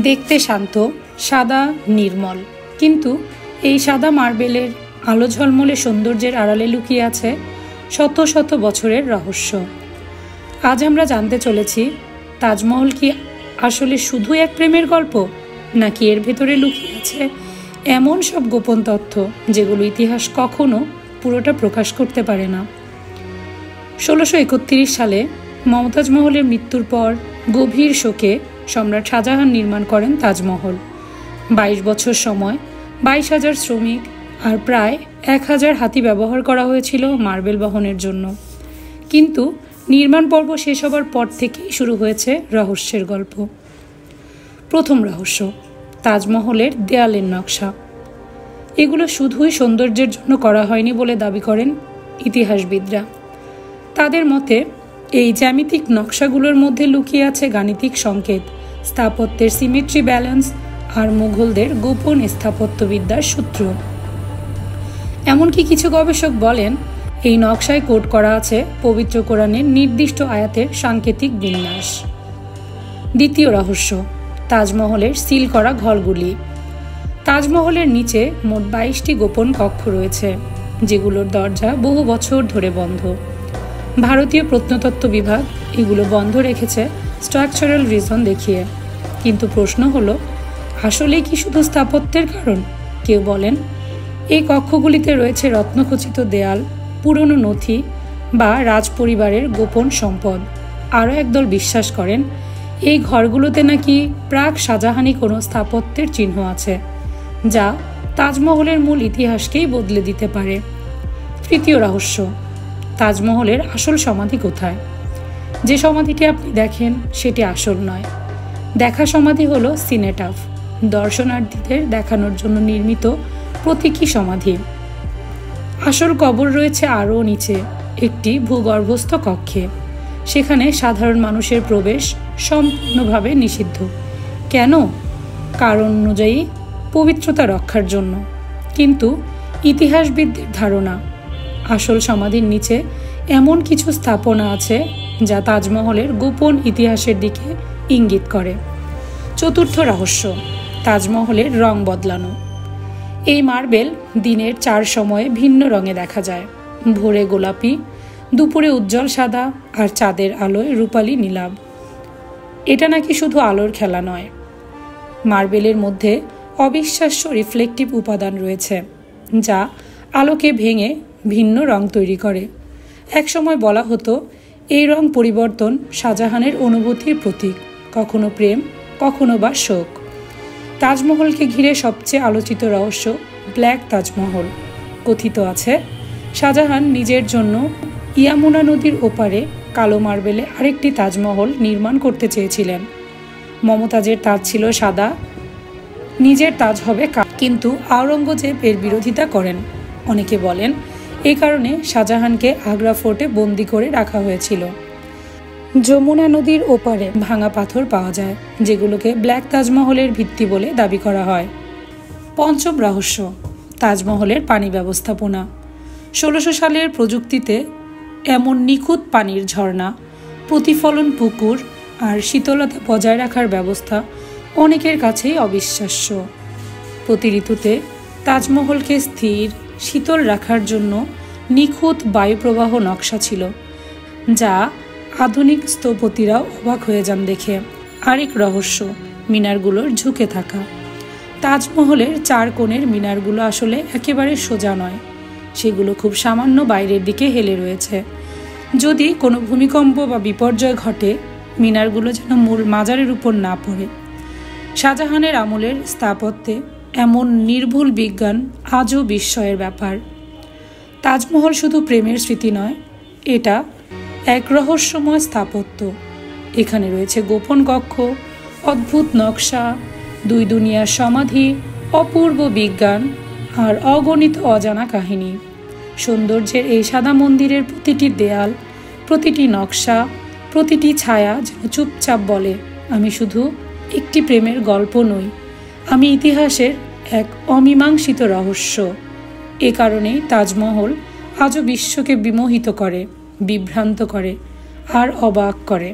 দেখতে শান্ত, সাদা, নির্মল, কিন্তু এই সাদা মার্বেলের আলো ঝলমলে সৌন্দর্যের আড়ালে লুকিয়ে আছে শত শত বছরের রহস্য। আজ আমরা জানতে চলেছি তাজমহল কি আসলে শুধু এক প্রেমের গল্প, নাকি এর ভেতরে লুকিয়ে আছে এমন সব গোপন তথ্য যেগুলো ইতিহাস কখনো পুরোটা প্রকাশ করতে পারে না। 1631 সালে মমতাজ মহলের মৃত্যুর পর গভীর শোকে সম্রাট শাহজাহান নির্মাণ করেন তাজমহল। 22 বছর সময়, 22,000 শ্রমিক আর প্রায় 1,000 হাতি ব্যবহার করা হয়েছিল মার্বেল বহনের জন্য। কিন্তু নির্মাণ পর্ব শেষ হবার পর থেকেই শুরু হয়েছে রহস্যের গল্প। প্রথম রহস্য, তাজমহলের দেয়ালের নকশা। এগুলো শুধুই সৌন্দর্যের জন্য করা হয়নি বলে দাবি করেন ইতিহাসবিদরা। তাদের মতে এই জ্যামিতিক নকশাগুলোর মধ্যে লুকিয়ে আছে গাণিতিক সংকেত, স্থাপত্যের সিমেট্রি ব্যালেন্স আর মুঘলদের গোপন স্থাপত্যবিদ্যার সূত্র। এমনকি কিছু গবেষক বলেন এই নকশায় কোড করা আছে পবিত্র কোরআনের নির্দিষ্ট আয়াতের সাংকেতিক বিন্যাস। দ্বিতীয় রহস্য, তাজমহলের সিল করা ঘরগুলি। তাজমহলের নিচে মোট 22টি গোপন কক্ষ রয়েছে, যেগুলোর দরজা বহু বছর ধরে বন্ধ। ভারতীয় প্রত্নতত্ত্ব বিভাগ এগুলো বন্ধ রেখেছে স্ট্রাকচারাল রিজন দেখিয়ে। কিন্তু প্রশ্ন হলো, আসলেই কি শুধু স্থাপত্যের কারণ? কেউ বলেন এই কক্ষগুলিতে রয়েছে রত্নখচিত দেয়াল, পুরনো নথি বা রাজপরিবারের গোপন সম্পদ। আরও একদল বিশ্বাস করেন এই ঘরগুলোতে নাকি প্রাক শাহজাহানি কোনো স্থাপত্যের চিহ্ন আছে, যা তাজমহলের মূল ইতিহাসকেই বদলে দিতে পারে। তৃতীয় রহস্য, তাজমহলের আসল সমাধি কোথায়? যে সমাধিটি আপনি দেখেন সেটি আসল নয়। দেখা সমাধি হলো সিনেটাফ, দর্শনার্থীদের দেখানোর জন্য নির্মিত প্রতীকী সমাধি। আসল কবর রয়েছে আরও নিচে, একটি ভূগর্ভস্থ কক্ষে। সেখানে সাধারণ মানুষের প্রবেশ সম্পূর্ণভাবে নিষিদ্ধ। কেন? কারণ অনুযায়ী পবিত্রতা রক্ষার জন্য। কিন্তু ইতিহাসবিদদের ধারণা আসল সমাধির নিচে এমন কিছু স্থাপনা আছে যা তাজমহলের গোপন ইতিহাসের দিকে ইঙ্গিত করে। চতুর্থ রহস্য, তাজমহলের রং বদলানো। এই মার্বেল দিনের 4 সময়ে ভিন্ন রঙে দেখা যায়। ভোরে গোলাপি, দুপুরে উজ্জ্বল সাদা আর চাঁদের আলোয় রূপালী নীলাভ। এটা নাকি শুধু আলোর খেলা নয়, মার্বেলের মধ্যে অবিশ্বাস্য রিফ্লেকটিভ উপাদান রয়েছে যা আলোকে ভেঙে ভিন্ন রং তৈরি করে। একসময় বলা হতো এই রং পরিবর্তন শাহজাহানের অনুভূতির প্রতীক, কখনো প্রেম, কখনো বা শোক। তাজমহলকে ঘিরে সবচেয়ে আলোচিত রহস্য ব্ল্যাক তাজমহল। কথিত আছে শাহজাহান নিজের জন্য ইয়ামুনা নদীর ওপারে কালো মার্বেলে আরেকটি তাজমহল নির্মাণ করতে চেয়েছিলেন। মমতাজের তাজ ছিল সাদা, নিজের তাজ হবে কালো, কিন্তু আওরঙ্গজেব এর বিরোধিতা করেন। অনেকে বলেন এই কারণে শাহজাহানকে আগ্রা ফোর্টে বন্দি করে রাখা হয়েছিল। যমুনা নদীর ওপারে ভাঙা পাথর পাওয়া যায়, যেগুলোকে ব্ল্যাক তাজমহলের ভিত্তি বলে দাবি করা হয়। পঞ্চম রহস্য, তাজমহলের পানি ব্যবস্থাপনা। 1600 সালের প্রযুক্তিতে এমন নিখুঁত পানির ঝর্ণা, প্রতিফলন পুকুর আর শীতলতা বজায় রাখার ব্যবস্থা অনেকের কাছেই অবিশ্বাস্য। প্রতি ঋতুতে তাজমহলকে স্থির, শীতল রাখার জন্য নিখুঁত বায়ুপ্রবাহ নকশা ছিল, যা আধুনিক স্থপতিরাও অবাক হয়ে যান দেখে। আরেক রহস্য, মিনারগুলোর ঝুঁকে থাকা। তাজমহলের 4 কোণের মিনারগুলো আসলে একেবারে সোজা নয়, সেগুলো খুব সামান্য বাইরের দিকে হেলে রয়েছে। যদি কোনো ভূমিকম্প বা বিপর্যয় ঘটে, মিনারগুলো যেন মূল মাজারের উপর না পড়ে। শাহজাহানের আমলের স্থাপত্যে এমন নির্ভুল বিজ্ঞান আজও বিস্ময়ের ব্যাপার। তাজমহল শুধু প্রেমের স্মৃতি নয়, এটা এক রহস্যময় স্থাপত্য। এখানে রয়েছে গোপন কক্ষ, অদ্ভুত নকশা, 2 দুনিয়ার সমাধি, অপূর্ব বিজ্ঞান আর অগণিত অজানা কাহিনী। সৌন্দর্যের এই সাদা মন্দিরের প্রতিটি দেয়াল, প্রতিটি নকশা, প্রতিটি ছায়া যেন চুপচাপ বলে, আমি শুধু একটি প্রেমের গল্প নই, আমি ইতিহাসের এক অমীমাংসিত রহস্য। এ কারণেই তাজমহল আজও বিশ্বকে বিমোহিত করে, বিভ্রান্ত করে আর অবাক করে।